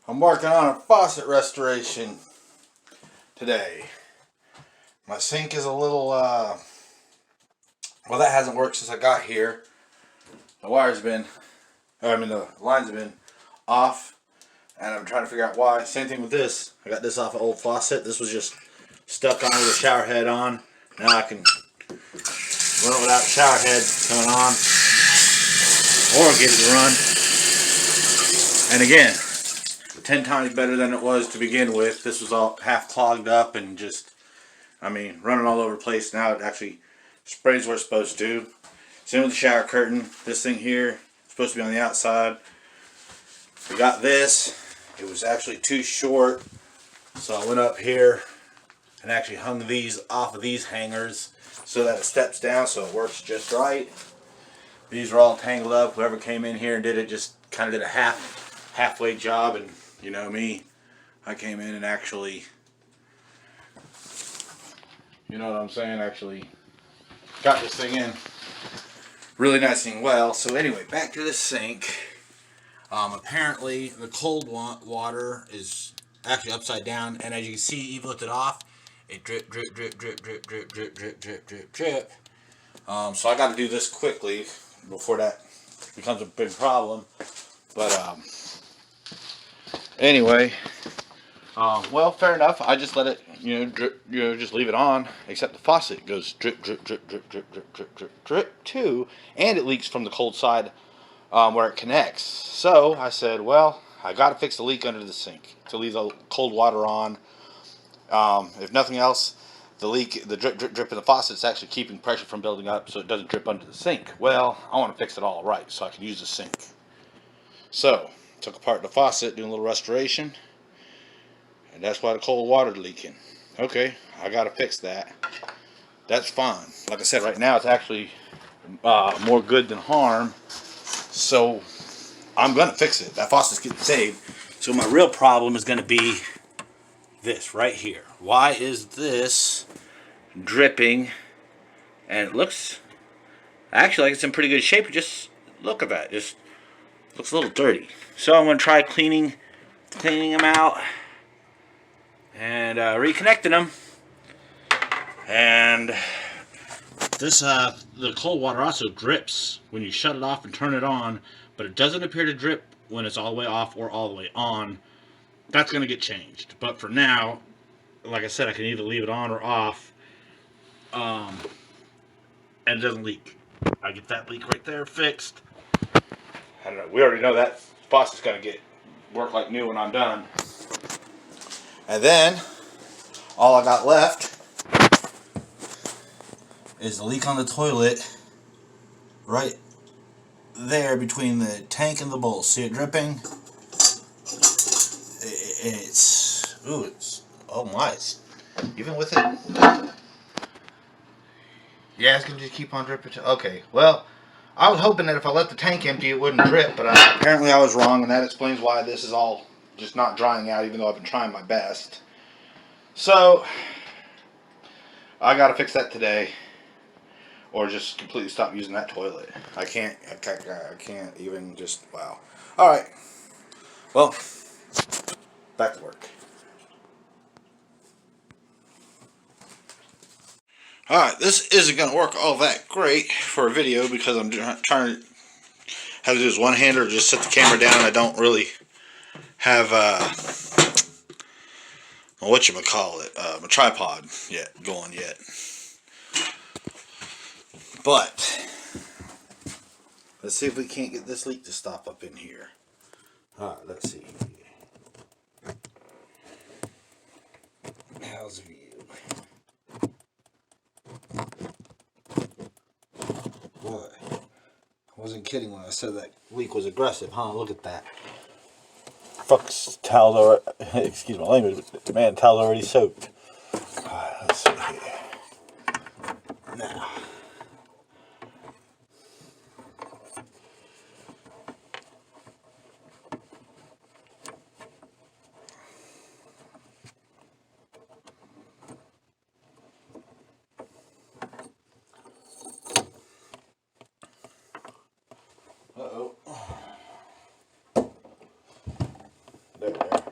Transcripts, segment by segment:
I'm working on a faucet restoration today. My sink is a little, well, that hasn't worked since I got here. The line's been off, and I'm trying to figure out why. Same thing with this. I got this off an old faucet. This was just stuck on with the shower head on. Now I can run it without the shower head coming on, or get it to run. And again, 10 times better than it was to begin with. This was all half clogged up and just, running all over the place. Now it actually sprays where it's supposed to. Same with the shower curtain. This thing here is supposed to be on the outside. We got this. It was actually too short, so I went up here and actually hung these off of these hangers so that it steps down so it works just right. These are all tangled up. Whoever came in here and did it just kind of did a halfway job, and you know me, I came in and actually, you know what I'm saying, actually got this thing in really nice and well. So anyway, back to the sink. Apparently the cold water is actually upside down, and as you can see, even with it off, it drip, drip, drip, drip, drip, drip, drip, drip, drip, drip, drip. So I got to do this quickly before that becomes a big problem. But anyway, well, fair enough. I just let it, drip, just leave it on. Except the faucet goes drip, drip, drip, drip, drip, drip, drip, drip, drip too, and it leaks from the cold side where it connects. So I said, well, I got to fix the leak under the sink to leave the cold water on. If nothing else, the drip, drip, drip in the faucet is actually keeping pressure from building up, so it doesn't drip under the sink. Well, I want to fix it all right so I can use the sink. So took apart the faucet, doing a little restoration, and that's why the cold water is leaking. Okay, I got to fix that. That's fine. Like I said, right now it's actually more good than harm. So I'm going to fix it. That faucet's getting saved. So my real problem is going to be this right here. Why is this dripping? And it looks actually like it's in pretty good shape. Just look at that. Just looks a little dirty. So I'm going to try cleaning them out and reconnecting them. And this the cold water also drips when you shut it off and turn it on, but it doesn't appear to drip when it's all the way off or all the way on. That's going to get changed. But for now, like I said, I can either leave it on or off, and it doesn't leak. I get that leak right there fixed. I don't know. We already know that faucet's going to work like new when I'm done. And then all I got left is the leak on the toilet right there between the tank and the bowl. See it dripping? Oh my, even with it? Yeah, it's gonna just keep on dripping. Okay, well, I was hoping that if I let the tank empty it wouldn't drip, but apparently I was wrong, and that explains why this is all just not drying out, even though I've been trying my best. So I gotta fix that today, or just completely stop using that toilet. I can't even just, wow. Alright, well, back to work. Alright, this isn't going to work all that great for a video because I'm trying to have to do this one-hander or just set the camera down. I don't really have, a tripod going yet. But let's see if we can't get this leak to stop up in here. Alright, let's see. How's the view? Boy, I wasn't kidding when I said that leak was aggressive, huh? Look at that. Fuck's towels are, excuse my language, but man, towels already soaked. Alright, let's see here. Now. Uh-oh. There we are.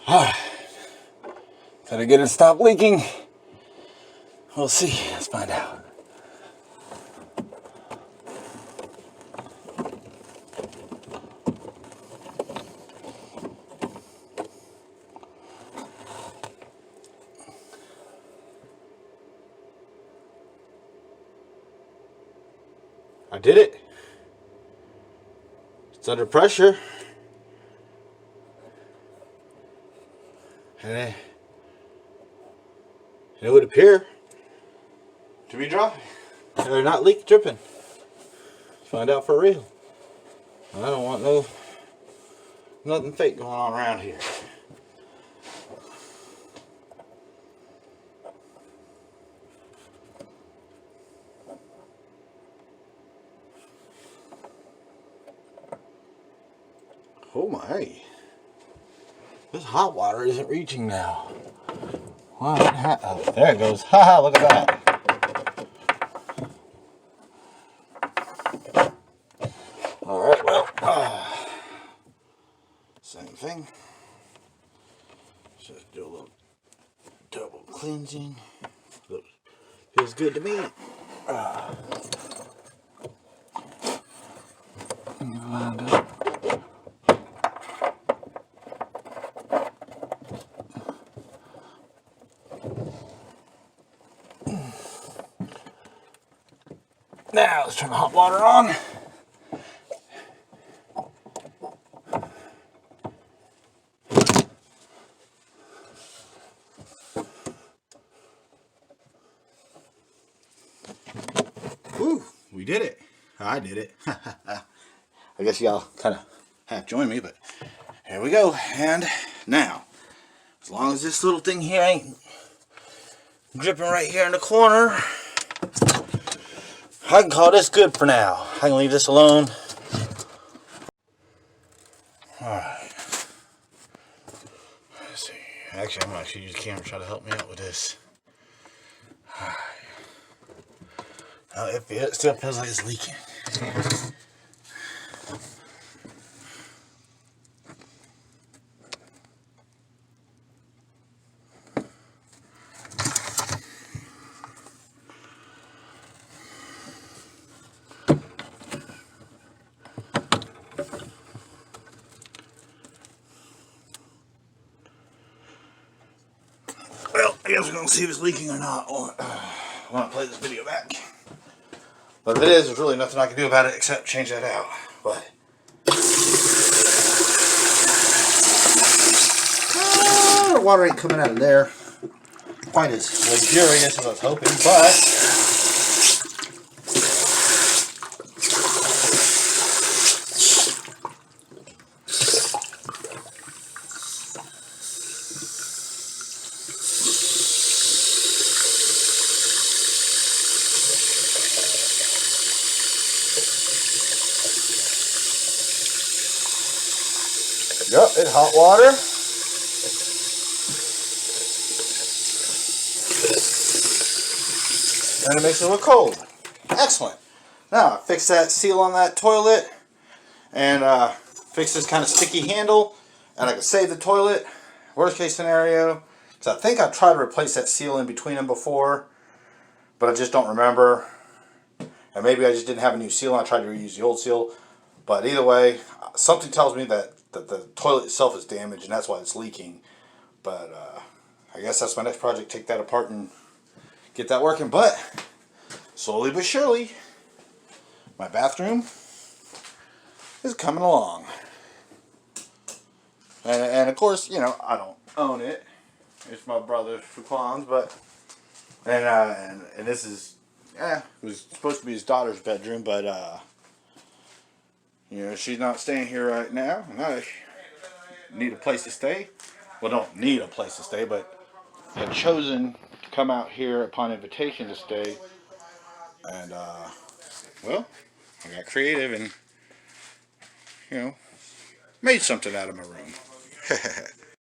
Alright. Gotta get it to stop leaking. We'll see. Let's find out. I did it. It's under pressure. And it would appear to be dry. They're not dripping. Let's find out for real. I don't want nothing fake going on around here. Oh my. This hot water isn't reaching now. Wow, oh, there it goes. Haha, look at that. Alright, well, same thing. Just do a little double cleansing. Feels good to me. Lined up. Now let's turn the hot water on. Woo, we did it. I did it. I guess y'all kind of half joined me, but here we go. And now, as long as this little thing here ain't dripping right here in the corner, I can call this good for now. I can leave this alone. Alright. Let's see. Actually, I'm going to actually use the camera to try to help me out with this. Alright. Oh, it still feels like it's leaking. Well, I guess we're going to see if it's leaking or not. I want to play this video back. But if it is, there's really nothing I can do about it except change that out. But the water ain't coming out of there quite as luxurious as I was hoping, but yep, it's hot water. And it makes it look cold. Excellent. Now, I fixed that seal on that toilet and fixed this kind of sticky handle, and I can save the toilet. Worst case scenario, because I think I tried to replace that seal in between them before, but I just don't remember. And maybe I just didn't have a new seal and I tried to reuse the old seal. But either way, something tells me that the toilet itself is damaged and that's why it's leaking. But I guess that's my next project, take that apart and get that working. But slowly but surely, my bathroom is coming along. And of course, you know, I don't own it. It's my brother Fuquan's, but and this is it was supposed to be his daughter's bedroom, but you know, she's not staying here right now, and I need a place to stay. Well, don't need a place to stay, but have chosen to come out here upon invitation to stay. And well, I got creative and, you know, made something out of my room.